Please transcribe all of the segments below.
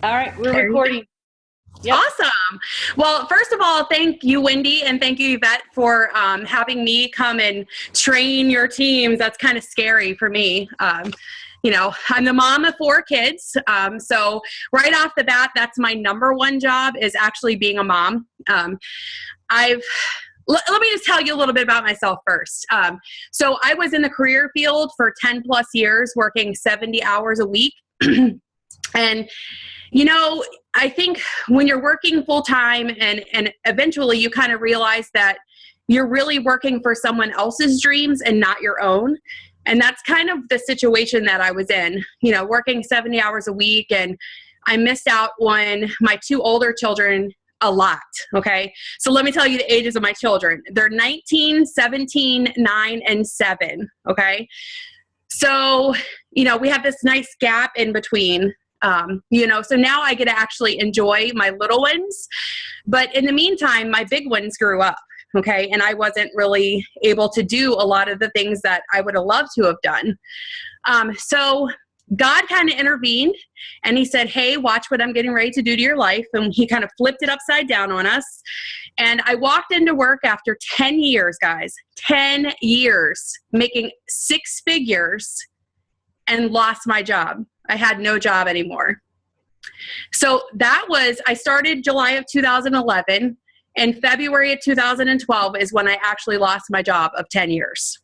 All right, we're recording. Yep. Awesome. Well, first of all, thank you, Wendy, and thank you, Yvette, for having me come and train your teams. That's kind of scary for me. You know, I'm the mom of 4 kids. So right off the bat, that's my number one job, is actually being a mom. Let me just tell you a little bit about myself first. So I was in the career field for 10 plus years, working 70 hours a week. And you know, I think when you're working full time and eventually you kind of realize that you're really working for someone else's dreams and not your own. And that's kind of the situation that I was in, you know, working 70 hours a week. And I missed out on my 2 older children a lot. Okay. So let me tell you the ages of my children. They're 19, 17, 9, and 7. Okay. So, you know, we have this nice gap in between. You know, so now I get to actually enjoy my little ones. But in the meantime, my big ones grew up. Okay. And I wasn't really able to do a lot of the things that I would have loved to have done. So God kind of intervened and he said, hey, watch what I'm getting ready to do to your life. And he kind of flipped it upside down on us. And I walked into work after 10 years, guys, 10 years, making 6 figures, and lost my job. I had no job anymore. So that was, I started July of 2011, and February of 2012 is when I actually lost my job of 10 years.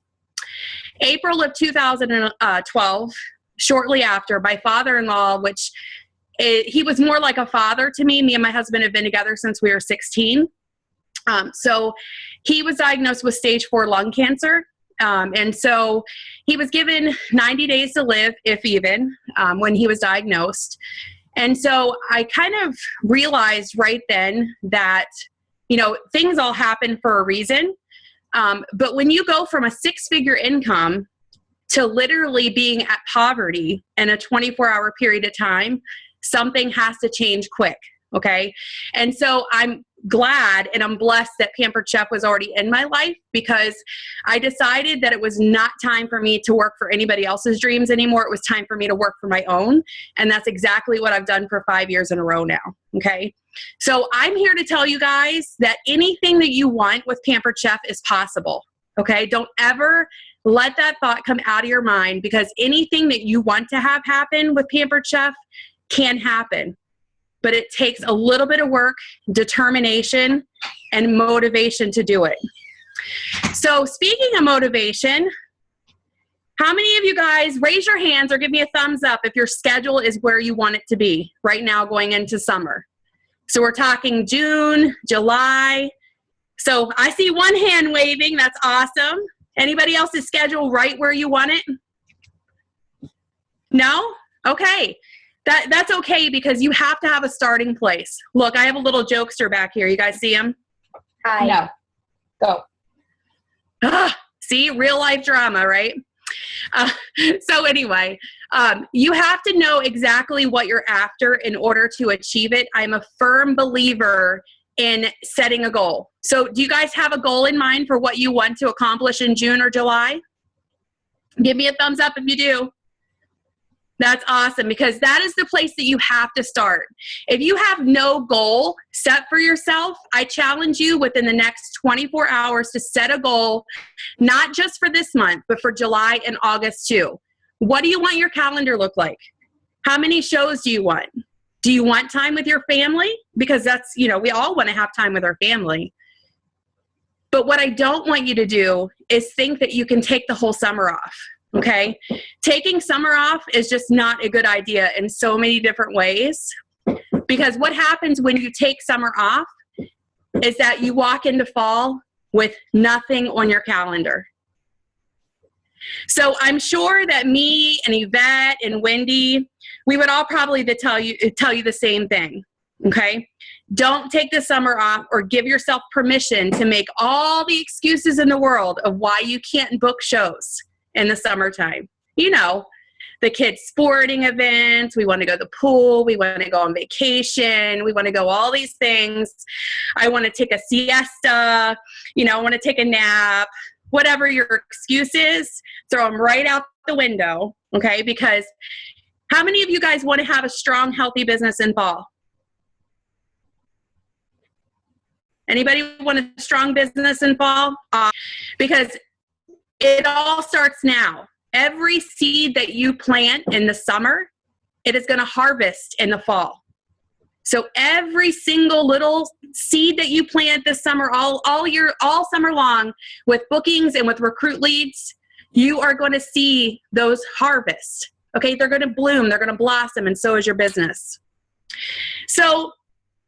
April of 2012, shortly after, my father-in-law, he was more like a father to me. Me and my husband have been together since we were 16. So he was diagnosed with stage 4 lung cancer. And so he was given 90 days to live, if even, when he was diagnosed. And so I kind of realized right then that, you know, things all happen for a reason. But when you go from a 6-figure income to literally being at poverty in a 24-hour period of time, something has to change quick. Okay. And so I'm glad and I'm blessed that Pampered Chef was already in my life, because I decided that it was not time for me to work for anybody else's dreams anymore. It was time for me to work for my own. And that's exactly what I've done for 5 years in a row now. Okay. So I'm here to tell you guys that anything that you want with Pampered Chef is possible. Okay. Don't ever let that thought come out of your mind, because anything that you want to have happen with Pampered Chef can happen. But it takes a little bit of work, determination, and motivation to do it. So speaking of motivation, how many of you guys, raise your hands or give me a thumbs up if your schedule is where you want it to be right now going into summer? So we're talking June, July. So I see one hand waving. That's awesome. Anybody else's schedule right where you want it? No? Okay. That's okay, because you have to have a starting place. Look, I have a little jokester back here. You guys see him? Hi. No. Go. See, real life drama, right? So anyway, you have to know exactly what you're after in order to achieve it. I'm a firm believer in setting a goal. So do you guys have a goal in mind for what you want to accomplish in June or July? Give me a thumbs up if you do. That's awesome, because that is the place that you have to start. If you have no goal set for yourself, I challenge you within the next 24 hours to set a goal, not just for this month, but for July and August too. What do you want your calendar look like? How many shows do you want? Do you want time with your family? Because that's, you know, we all want to have time with our family. But what I don't want you to do is think that you can take the whole summer off. Okay. Taking summer off is just not a good idea in so many different ways, because what happens when you take summer off is that you walk into fall with nothing on your calendar. So I'm sure that me and Yvette and Wendy, we would all probably tell you the same thing. Okay. Don't take the summer off or give yourself permission to make all the excuses in the world of why you can't book shows in the summertime. You know, the kids' sporting events, we want to go to the pool, we want to go on vacation, we want to go all these things. I want to take a siesta, you know, I want to take a nap. Whatever your excuse is, throw them right out the window, okay? Because How many of you guys want to have a strong, healthy business in fall? Anybody want a strong business in fall? Because it all starts now. Every seed that you plant in the summer, it is going to harvest in the fall. So every single little seed that you plant this summer, all summer long, with bookings and with recruit leads, you are going to see those harvest. Okay, they're going to bloom, they're going to blossom, and so is your business. So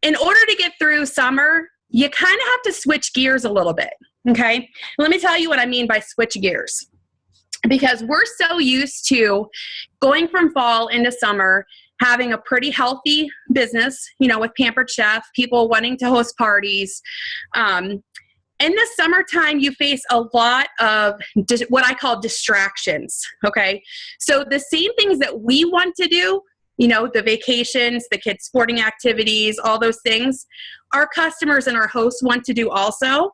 in order to get through summer, you kind of have to switch gears a little bit. Okay, let me tell you what I mean by switch gears. Because we're so used to going from fall into summer, having a pretty healthy business, with Pampered Chef, people wanting to host parties. In the summertime, you face a lot of what I call distractions, okay? So the same things that we want to do, the vacations, the kids' sporting activities, all those things, our customers and our hosts want to do also.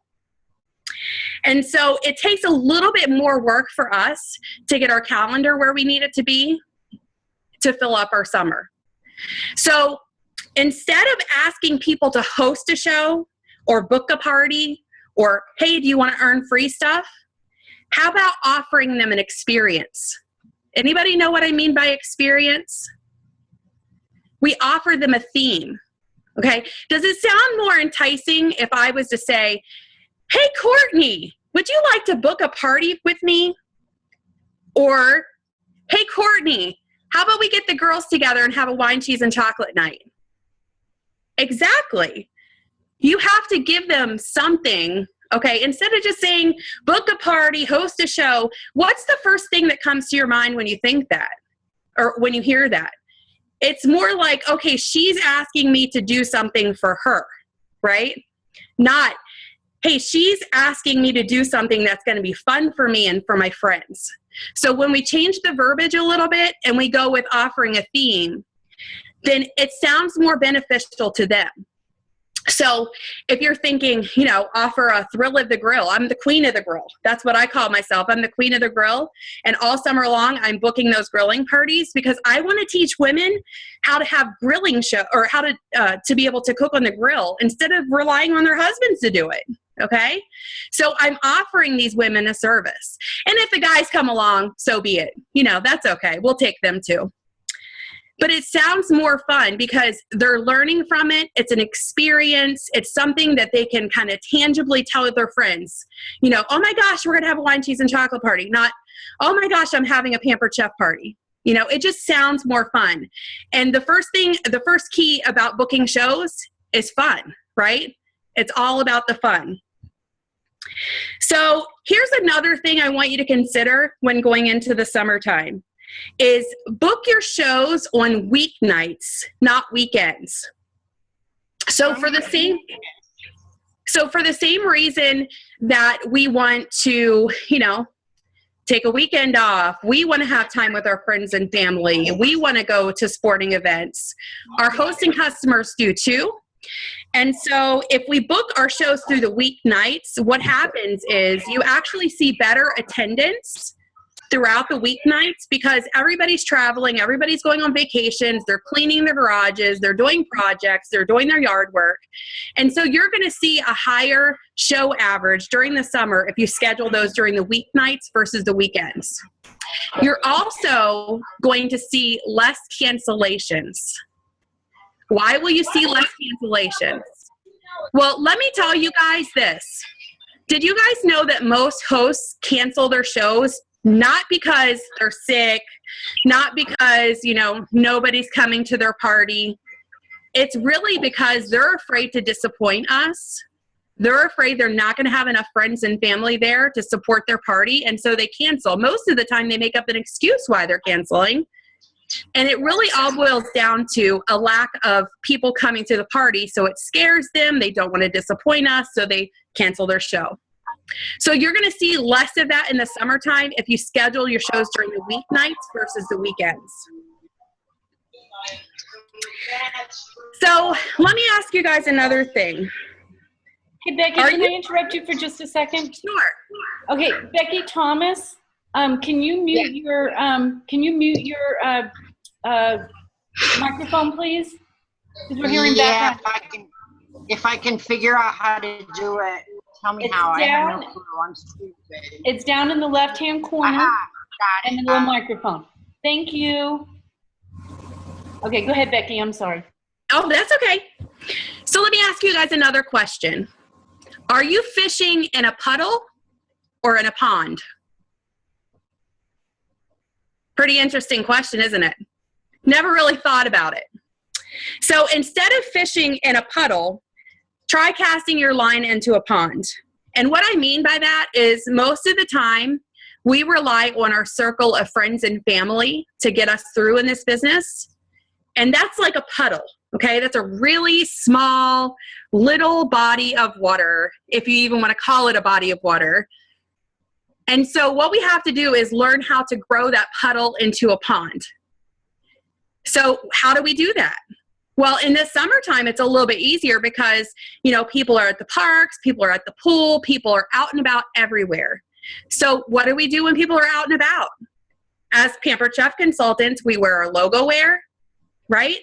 And so it takes a little bit more work for us to get our calendar where we need it to be to fill up our summer. So instead of asking people to host a show or book a party or, hey, do you want to earn free stuff? How about offering them an experience? Anybody know what I mean by experience? We offer them a theme, okay? Does it sound more enticing if I was to say, hey, Courtney, would you like to book a party with me? Or, hey, Courtney, how about we get the girls together and have a wine, cheese, and chocolate night? Exactly. You have to give them something, okay? Instead of just saying, book a party, host a show, what's the first thing that comes to your mind when you think that? Or when you hear that? It's more like, okay, she's asking me to do something for her, right? Not, hey, she's asking me to do something that's going to be fun for me and for my friends. So when we change the verbiage a little bit and we go with offering a theme, then it sounds more beneficial to them. So if you're thinking, offer a thrill of the grill. I'm the queen of the grill. That's what I call myself. I'm the queen of the grill. And all summer long, I'm booking those grilling parties because I want to teach women how to have grilling show or how to be able to cook on the grill instead of relying on their husbands to do it. Okay. So I'm offering these women a service. And if the guys come along, so be it. That's okay. We'll take them too. But it sounds more fun because they're learning from it. It's an experience. It's something that they can kind of tangibly tell their friends. Oh my gosh, we're going to have a wine, cheese, and chocolate party. Not, oh my gosh, I'm having a Pampered Chef party. It just sounds more fun. And the first key about booking shows is fun, right? It's all about the fun. So here's another thing I want you to consider when going into the summertime. Is book your shows on weeknights, not weekends. So for the same reason that we want to, take a weekend off, we want to have time with our friends and family, we want to go to sporting events. Our hosting customers do too. And so if we book our shows through the weeknights, what happens is you actually see better attendance throughout the weeknights because everybody's traveling, everybody's going on vacations, they're cleaning their garages, they're doing projects, they're doing their yard work. And so you're going to see a higher show average during the summer if you schedule those during the weeknights versus the weekends. You're also going to see less cancellations. Why will you see less cancellations? Well, let me tell you guys this. Did you guys know that most hosts cancel their shows not because they're sick, not because, nobody's coming to their party. It's really because they're afraid to disappoint us. They're afraid they're not going to have enough friends and family there to support their party, and so they cancel. Most of the time, they make up an excuse why they're canceling. And it really all boils down to a lack of people coming to the party, so it scares them. They don't want to disappoint us, so they cancel their show. So you're going to see less of that in the summertime if you schedule your shows during the weeknights versus the weekends. So let me ask you guys another thing. Hey, Becky, can I interrupt you for just a second? Sure. Okay, Becky Thomas, can you mute your microphone, please? Because we're hearing background. If I can figure out how to do it, tell me how. I have no clue. I'm stupid. It's down in the left-hand corner. Got it. And the little microphone. Thank you. Okay, go ahead, Becky. I'm sorry. Oh, that's okay. So let me ask you guys another question. Are you fishing in a puddle or in a pond? Pretty interesting question, isn't it? Never really thought about it. So instead of fishing in a puddle, try casting your line into a pond. And what I mean by that is most of the time, we rely on our circle of friends and family to get us through in this business. And that's like a puddle, okay? That's a really small, little body of water, if you even want to call it a body of water. And so what we have to do is learn how to grow that puddle into a pond. So how do we do that? Well, in the summertime, it's a little bit easier because, you know, people are at the parks, people are at the pool, people are out and about everywhere. So what do we do when people are out and about? As Pampered Chef consultants, we wear our logo wear, right?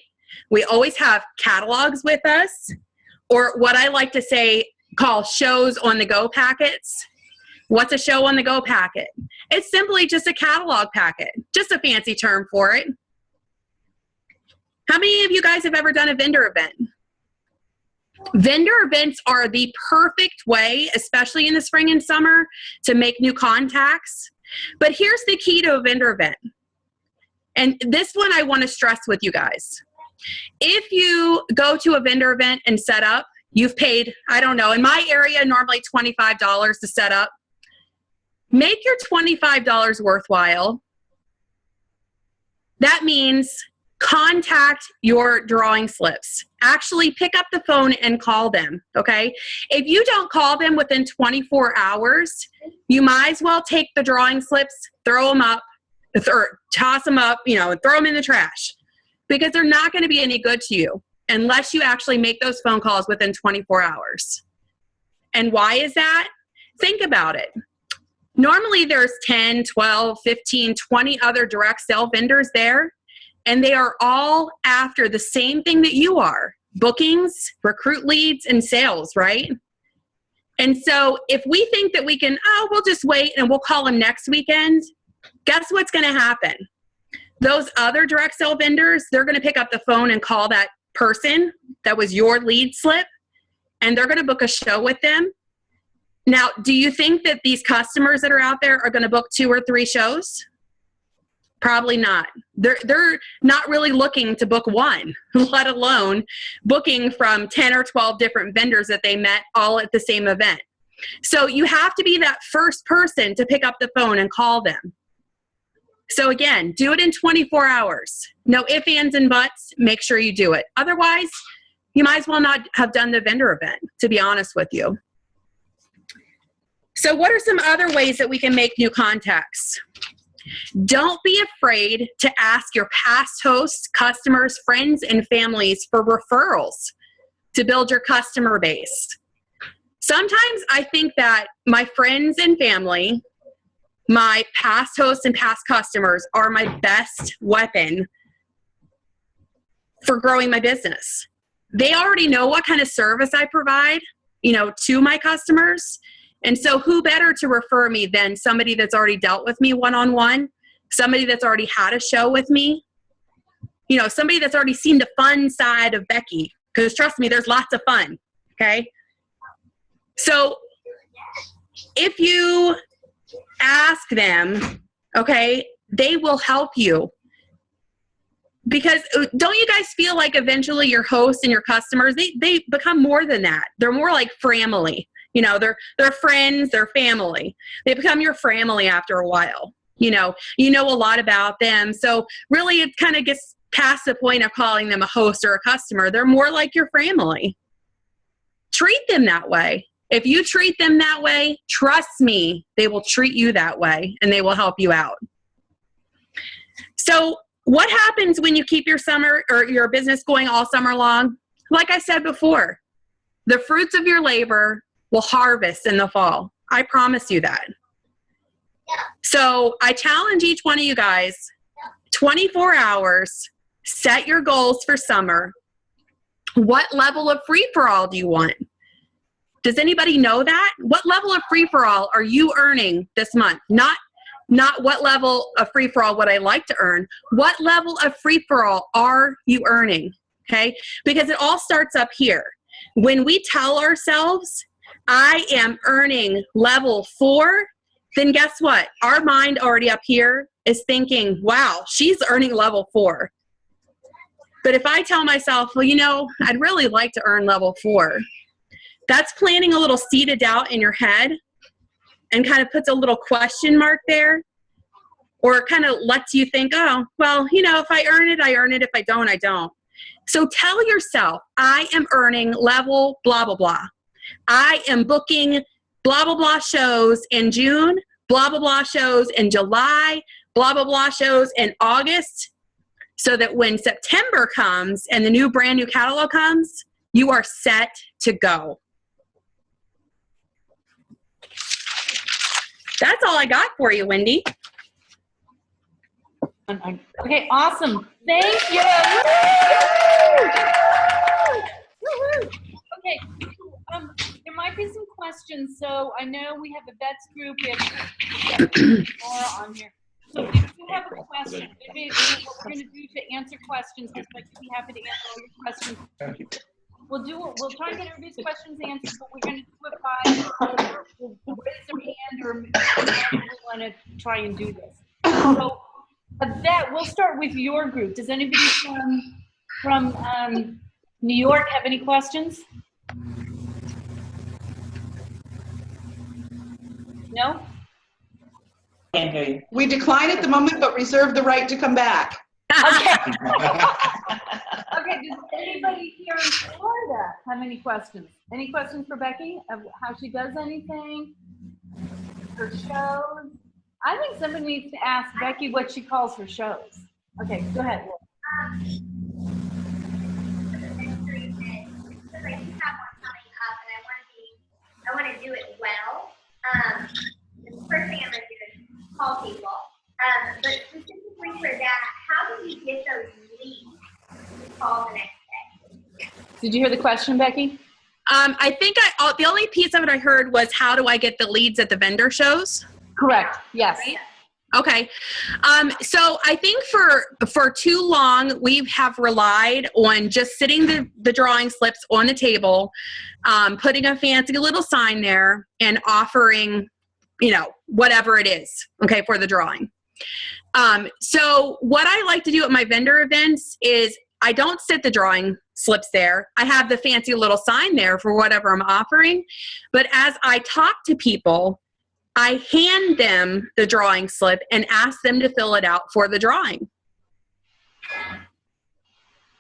We always have catalogs with us, or what I like to say, call shows on the go packets. What's a show on the go packet? It's simply just a catalog packet, just a fancy term for it. How many of you guys have ever done a vendor event? Vendor events are the perfect way, especially in the spring and summer, to make new contacts. But here's the key to a vendor event. And this one I want to stress with you guys. If you go to a vendor event and set up, you've paid, I don't know, in my area, normally $25 to set up. Make your $25 worthwhile. That means contact your drawing slips. Actually pick up the phone and call them, okay? If you don't call them within 24 hours, you might as well take the drawing slips, throw them up, or toss them up, you know, and throw them in the trash, because they're not going to be any good to you unless you actually make those phone calls within 24 hours. And why is that? Think about it. Normally there's 10, 12, 15, 20 other direct sale vendors there, and they are all after the same thing that you are: bookings, recruit leads, and sales, right? And so if we think that we can, oh, we'll just wait and we'll call them next weekend, guess what's going to happen? Those other direct sale vendors, they're going to pick up the phone and call that person that was your lead slip, and they're going to book a show with them. Now, do you think that these customers that are out there are going to book 2 or 3 shows? Probably not. They're not really looking to book one, let alone booking from 10 or 12 different vendors that they met all at the same event. So you have to be that first person to pick up the phone and call them. So again, do it in 24 hours. No ifs, ands, and buts. Make sure you do it. Otherwise, you might as well not have done the vendor event, to be honest with you. So what are some other ways that we can make new contacts? Don't be afraid to ask your past hosts, customers, friends, and families for referrals to build your customer base. Sometimes I think that my friends and family, my past hosts and past customers, are my best weapon for growing my business. They already know what kind of service I provide, you know, to my customers. And so who better to refer me than somebody that's already dealt with me one-on-one, somebody that's already had a show with me, you know, somebody that's already seen the fun side of Becky, because trust me, there's lots of fun, okay? So if you ask them, okay, they will help you. Because don't you guys feel like eventually your hosts and your customers, they become more than that. They're more like family. You know, they're friends, they're family. They become your family after a while. You know a lot about them. So really it kind of gets past the point of calling them a host or a customer. They're more like your family. Treat them that way. If you treat them that way, trust me, they will treat you that way and they will help you out. So what happens when you keep your summer or your business going all summer long? Like I said before, the fruits of your labor will harvest in the fall. I promise you that. So I challenge each one of you guys, 24 hours, set your goals for summer. What level of free-for-all do you want? Does anybody know that? What level of free-for-all are you earning this month? Not what level of free-for-all would I like to earn. What level of free-for-all are you earning? Okay? Because it all starts up here. When we tell ourselves, I am earning level 4, then guess what? Our mind already up here is thinking, wow, she's earning level 4. But if I tell myself, well, you know, I'd really like to earn level 4, that's planting a little seed of doubt in your head and kind of puts a little question mark there, or kind of lets you think, oh, well, you know, if I earn it, I earn it. If I don't, I don't. So tell yourself, I am earning level blah, blah, blah. I am booking blah, blah, blah shows in June, blah, blah, blah shows in July, blah, blah, blah shows in August, so that when September comes and the brand new catalog comes, you are set to go. That's all I got for you, Wendy. Okay, awesome. Thank you. Woo! Okay, there might be some questions. So I know we have a vets group. We have more on here. So if you have a question, maybe what we're going to do to answer questions, because I'd be happy to answer all your questions. We'll try and get everybody's questions answered, but we're going to do it by we'll raise their hand, or we want to try and do this. So we'll start with your group. Does anybody from New York have any questions? No? Can't hear you. We decline at the moment, but reserve the right to come back. Okay. Okay, does anybody here in Florida have any questions? Any questions for Becky of how she does anything? Her shows? I think somebody needs to ask Becky what she calls her shows. Okay, go ahead. I do have one coming up, and I want to do it well. The first thing I'm going to do is call people. But specifically for that, how do you get those leads to call the next day? Did you hear the question, Becky? I think the only piece of it I heard was, how do I get the leads at the vendor shows? Correct. Yes. Right? Okay. So I think for too long, we have relied on just sitting the drawing slips on the table, putting a fancy little sign there and offering, you know, whatever it is, okay, for the drawing. So what I like to do at my vendor events is I don't sit the drawing slips there. I have the fancy little sign there for whatever I'm offering. But as I talk to people, I hand them the drawing slip and ask them to fill it out for the drawing.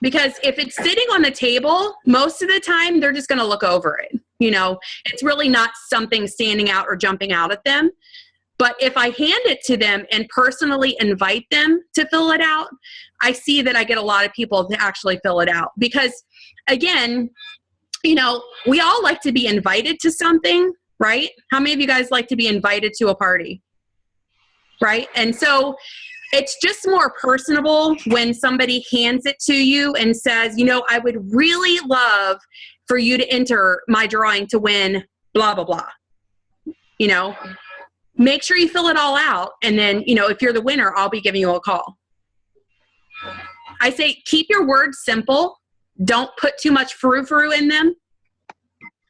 Because if it's sitting on the table, most of the time they're just going to look over it. You know, it's really not something standing out or jumping out at them. But if I hand it to them and personally invite them to fill it out, I see that I get a lot of people to actually fill it out. Because again, you know, we all like to be invited to something, right? How many of you guys like to be invited to a party? Right? And so it's just more personable when somebody hands it to you and says, you know, I would really love for you to enter my drawing to win blah, blah, blah. You know, make sure you fill it all out. And then, you know, if you're the winner, I'll be giving you a call. I say, keep your words simple. Don't put too much frou-frou in them.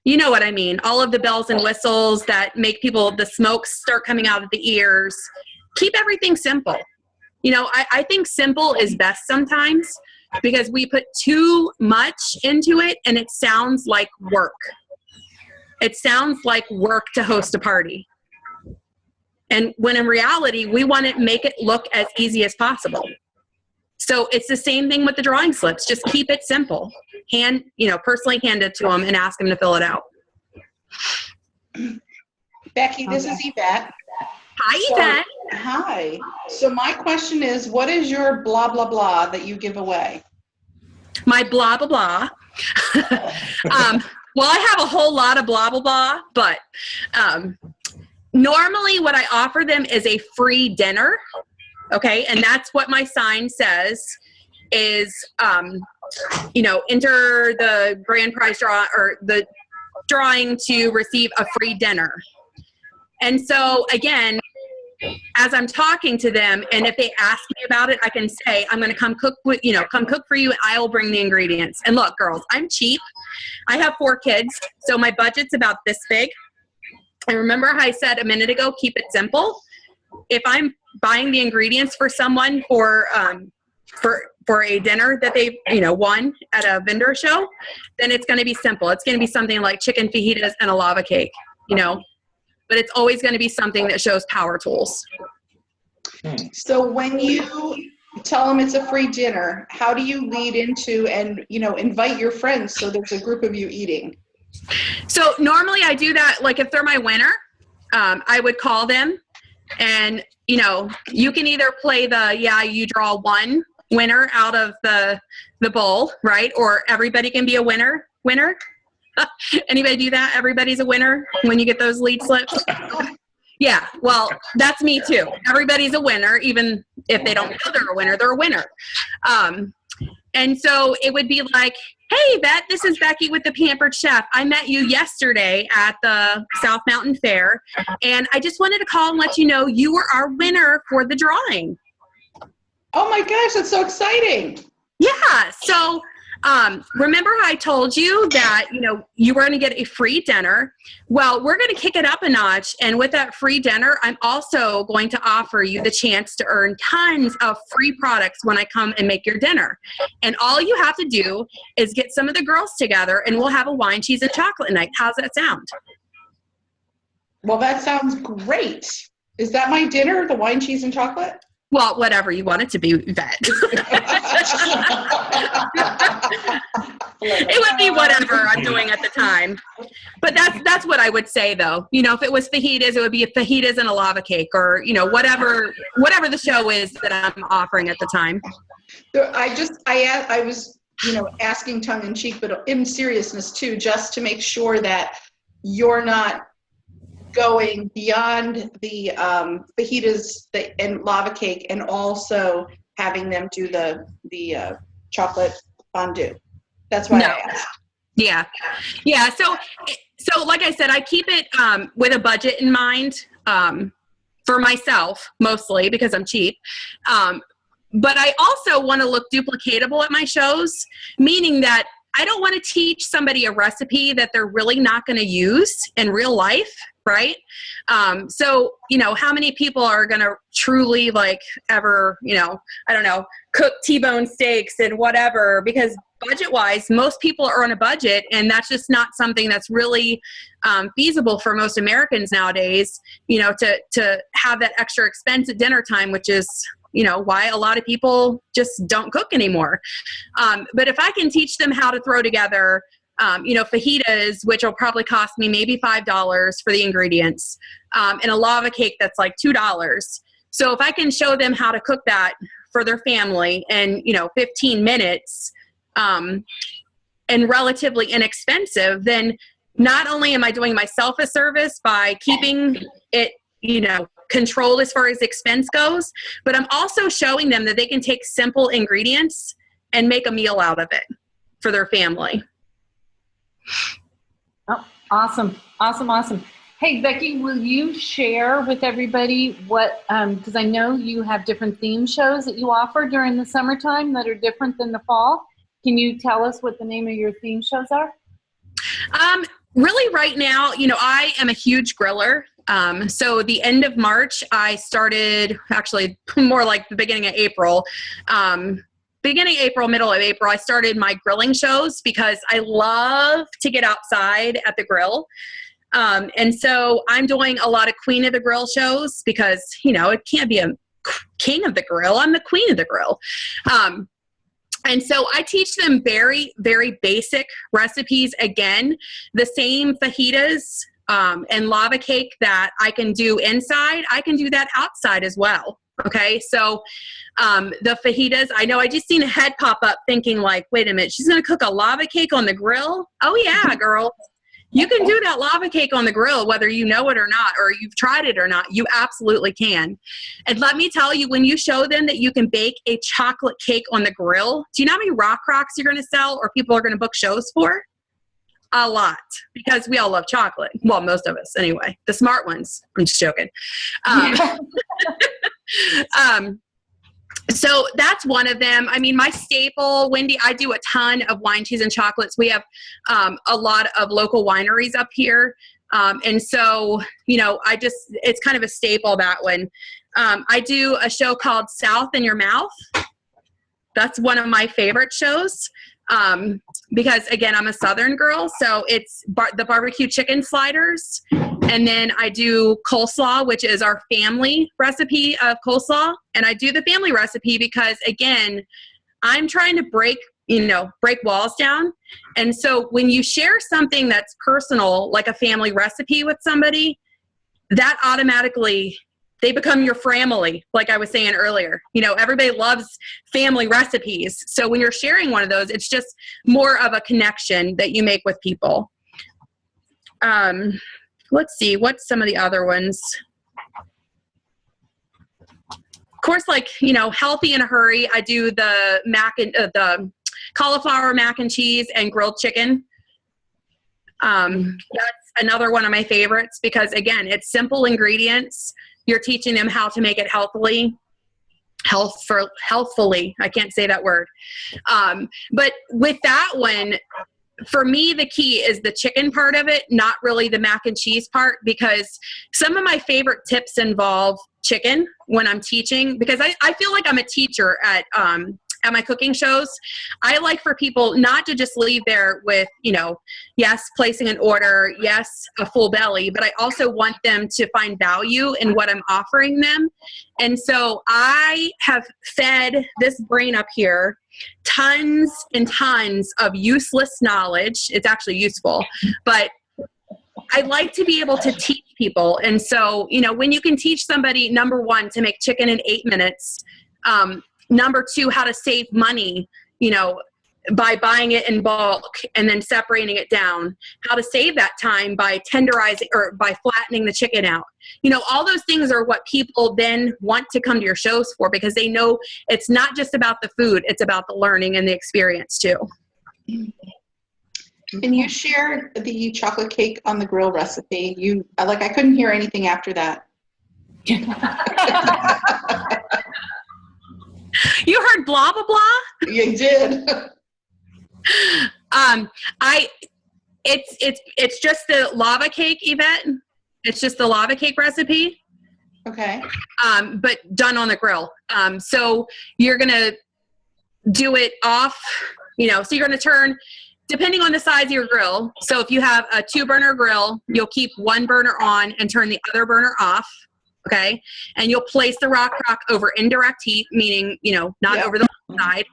You know what I mean? All of the bells and whistles that make people, the smoke start coming out of the ears. Keep everything simple. You know, I think simple is best sometimes because we put too much into it and it sounds like work. It sounds like work to host a party. And when in reality, we want to make it look as easy as possible. So it's the same thing with the drawing slips. Just keep it simple. Personally hand it to them and ask them to fill it out. Becky, this is Yvette. Hi, Yvette. Hi. So my question is, what is your blah, blah, blah that you give away? My blah, blah, blah. Well, I have a whole lot of blah, blah, blah, but normally what I offer them is a free dinner. Okay. And that's what my sign says is, enter the grand prize draw or the drawing to receive a free dinner. And so again, as I'm talking to them, and if they ask me about it, I can say, I'm going to come cook come cook for you, and I will bring the ingredients. And look, girls, I'm cheap. I have 4 kids, so my budget's about this big. And remember how I said a minute ago, keep it simple. If I'm buying the ingredients for someone for a dinner that they've, won at a vendor show, then it's going to be simple. It's going to be something like chicken fajitas and a lava cake, but it's always going to be something that shows power tools. So when you tell them it's a free dinner, how do you lead into and, invite your friends so there's a group of you eating? So normally I do that, like if they're my winner, I would call them and, you can either play you draw one winner out of the bowl, right? Or everybody can be a winner. Anybody do that? Everybody's a winner when you get those lead slips? Yeah, well, that's me too. Everybody's a winner, even if they don't know they're a winner, they're a winner. And so it would be like, hey, Bet, this is Becky with the Pampered Chef. I met you yesterday at the South Mountain Fair, and I just wanted to call and let you know you were our winner for the drawing. Oh my gosh, that's so exciting. Yeah, so remember how I told you that, you were going to get a free dinner? Well, we're going to kick it up a notch. And with that free dinner, I'm also going to offer you the chance to earn tons of free products when I come and make your dinner. And all you have to do is get some of the girls together and we'll have a wine, cheese, and chocolate night. How's that sound? Well, that sounds great. Is that my dinner, the wine, cheese, and chocolate? Well, whatever you want it to be, Yvette. It would be whatever I'm doing at the time. But that's what I would say, though. If it was fajitas, it would be a fajitas and a lava cake, or whatever the show is that I'm offering at the time. So I was asking tongue in cheek, but in seriousness too, just to make sure that you're not going beyond the fajitas and lava cake, and also having them do the chocolate fondue. That's why I asked. Yeah. So like I said, I keep it with a budget in mind for myself mostly because I'm cheap. But I also want to look duplicatable at my shows, meaning that I don't want to teach somebody a recipe that they're really not going to use in real life, right? So, how many people are going to truly ever, I don't know, cook T-bone steaks and whatever, because budget-wise, most people are on a budget, and that's just not something that's really feasible for most Americans nowadays, to have that extra expense at dinner time, which is why a lot of people just don't cook anymore. But if I can teach them how to throw together, fajitas, which will probably cost me maybe $5 for the ingredients, and a lava cake that's like $2. So if I can show them how to cook that for their family in, 15 minutes, and relatively inexpensive, then not only am I doing myself a service by keeping it, controlled as far as expense goes, but I'm also showing them that they can take simple ingredients and make a meal out of it for their family. Oh, awesome. Hey, Becky, will you share with everybody what, because I know you have different theme shows that you offer during the summertime that are different than the fall. Can you tell us what the name of your theme shows are? Really right now, I am a huge griller. So the end of March, I started, actually more like the beginning of April, middle of April, I started my grilling shows because I love to get outside at the grill. And so I'm doing a lot of Queen of the Grill shows because, it can't be a king of the grill. I'm the queen of the grill. And so I teach them very, very basic recipes. Again, the same fajitas and lava cake that I can do inside, I can do that outside as well. Okay, so the fajitas, I know I just seen a head pop up thinking wait a minute, she's going to cook a lava cake on the grill? Oh yeah, girl. You can do that lava cake on the grill, whether you know it or not, or you've tried it or not. You absolutely can. And let me tell you, when you show them that you can bake a chocolate cake on the grill, do you know how many rock rocks you're going to sell or people are going to book shows for? A lot, because we all love chocolate. Well, most of us anyway. The smart ones. I'm just joking. So that's one of them. I mean, my staple, Wendy, I do a ton of wine, cheese, and chocolates. We have a lot of local wineries up here. And so, you know, it's kind of a staple, that one. I do a show called South in Your Mouth. That's one of my favorite shows. Because again, I'm a Southern girl, so it's the barbecue chicken sliders. And then I do coleslaw, which is our family recipe of coleslaw. And I do the family recipe because, again, I'm trying to break walls down. And so when you share something that's personal, like a family recipe with somebody, that automatically, they become your family, like I was saying earlier. You know, everybody loves family recipes. So when you're sharing one of those, it's just more of a connection that you make with people. Let's see, what's some of the other ones? Of course, like, you know, healthy in a hurry. I do the the cauliflower mac and cheese and grilled chicken. That's another one of my favorites because, again, it's simple ingredients. You're teaching them how to make it healthfully. I can't say that word. But with that one, for me, the key is the chicken part of it, not really the mac and cheese part, because some of my favorite tips involve chicken when I'm teaching, because I feel like I'm a teacher at my cooking shows. I like for people not to just leave there with, you know, yes, placing an order, yes, a full belly, but I also want them to find value in what I'm offering them. And so I have fed this brain up here tons and tons of useless knowledge. It's actually useful, but I like to be able to teach people. And so, you know, when you can teach somebody, number one, to make chicken in 8 minutes, number two, how to save money, you know, by buying it in bulk and then separating it down, how to save that time by tenderizing or by flattening the chicken out. You know, all those things are what people then want to come to your shows for, because they know it's not just about the food, it's about the learning and the experience too. Can you share the chocolate cake on the grill recipe? I couldn't hear anything after that. You heard blah, blah, blah? You did. It's just the lava cake, Yvette. It's just the lava cake recipe. Okay. But done on the grill. So you're going to do it off, you know, so you're going to turn, depending on the size of your grill. So if you have a 2-burner grill, you'll keep one burner on and turn the other burner off. Okay. And you'll place the rock over indirect heat, meaning, you know, not over the side.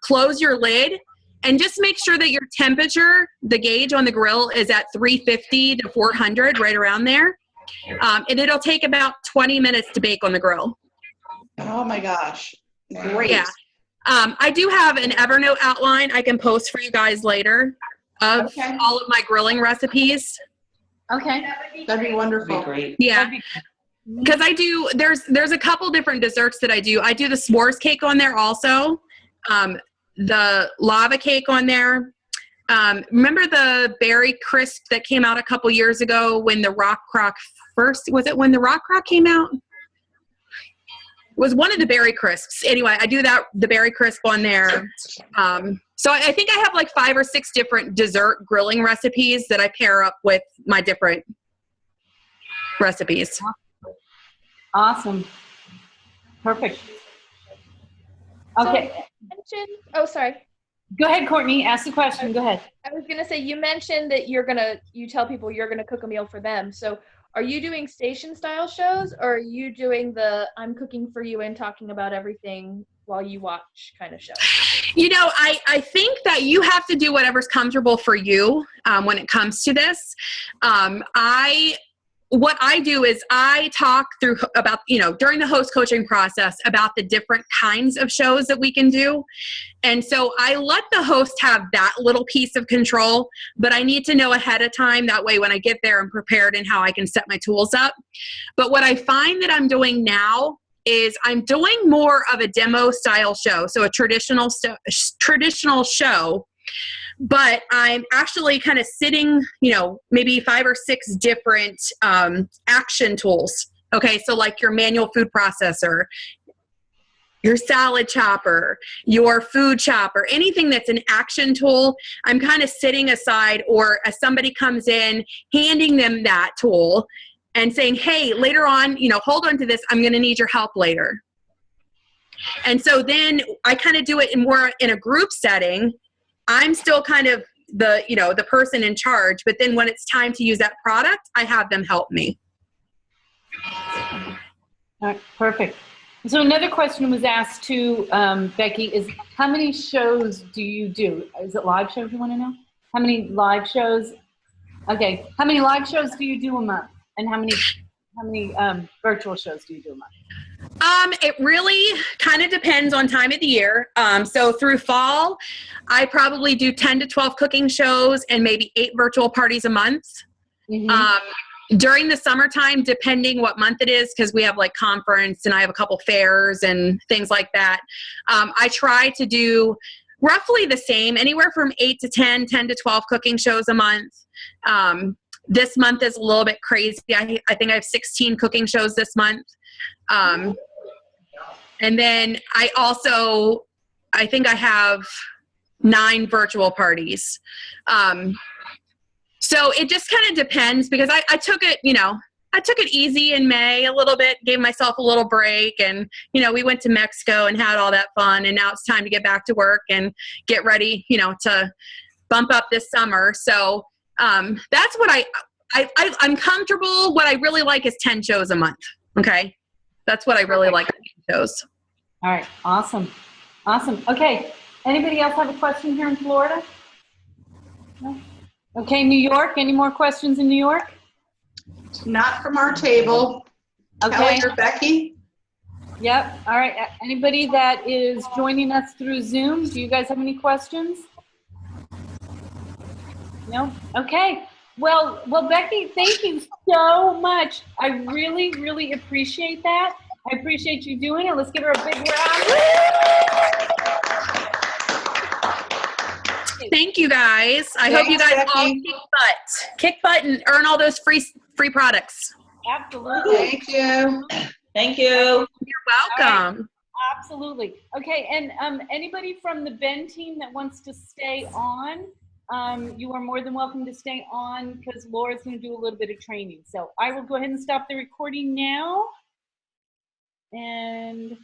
Close your lid and just make sure that your temperature, the gauge on the grill, is at 350 to 400, right around there. And it'll take about 20 minutes to bake on the grill. Oh my gosh. Great. Yeah. I do have an Evernote outline I can post for you guys later of all of my grilling recipes. Okay. That'd be wonderful. That'd be great. Yeah. Because I do, there's a couple different desserts that I do. I do the s'mores cake on there also. The lava cake on there. Remember the berry crisp that came out a couple years ago when the Rock Crock when the Rock Crock came out? It was one of the berry crisps. Anyway, I do the berry crisp on there. So I think I have like 5 or 6 different dessert grilling recipes that I pair up with my different recipes. Awesome. Perfect. Okay. So oh, sorry. Go ahead, Courtney. Ask the question. Go ahead. I was going to say, you mentioned that you tell people you're going to cook a meal for them. So are you doing station style shows, or are you doing the I'm cooking for you and talking about everything while you watch kind of show? You know, I think that you have to do whatever's comfortable for you when it comes to this. what I do is I talk through about, during the host coaching process about the different kinds of shows that we can do. And so I let the host have that little piece of control, but I need to know ahead of time. That way, when I get there, I'm prepared in how I can set my tools up. But what I find that I'm doing now is I'm doing more of a demo style show. So a traditional show. But I'm actually kind of sitting, maybe 5 or 6 different action tools. Okay, so like your manual food processor, your salad chopper, your food chopper, anything that's an action tool, I'm kind of sitting aside, or as somebody comes in, handing them that tool and saying, hey, later on, hold on to this. I'm going to need your help later. And so then I kind of do it more in a group setting. I'm still kind of the person in charge, but then when it's time to use that product, I have them help me. All right, perfect. So another question was asked to Becky is, how many shows do you do? Is it live shows you want to know? How many live shows? Okay, how many live shows do you do a month? And how many virtual shows do you do a month? It really kind of depends on time of the year. So through fall, I probably do 10 to 12 cooking shows and maybe 8 virtual parties a month. Mm-hmm. During the summertime, depending what month it is, because we have like conference and I have a couple fairs and things like that, I try to do roughly the same, anywhere from 8 to 10 to 12 cooking shows a month. This month is a little bit crazy. I think I have 16 cooking shows this month. And then I think I have 9 virtual parties. So it just kind of depends, because I took it, I took it easy in May a little bit, gave myself a little break, and, we went to Mexico and had all that fun, and now it's time to get back to work and get ready, to bump up this summer. So that's what I'm comfortable. What I really like is 10 shows a month. Okay. That's what I really like, shows. All right. Awesome. Awesome. Okay. Anybody else have a question here in Florida? No? Okay. New York. Any more questions in New York? Not from our table. Okay. Kelly or Becky? Yep. All right. Anybody that is joining us through Zoom, do you guys have any questions? No? Okay. Well, Becky, thank you so much. I really, really appreciate that. I appreciate you doing it. Let's give her a big round. Thank you, guys. I hope you guys all kick butt and earn all those free products. Absolutely. Thank you. Thank you. You're welcome. Right. Absolutely. Okay, and anybody from the Ben team that wants to stay on, you are more than welcome to stay on, because Laura's going to do a little bit of training. So I will go ahead and stop the recording now. And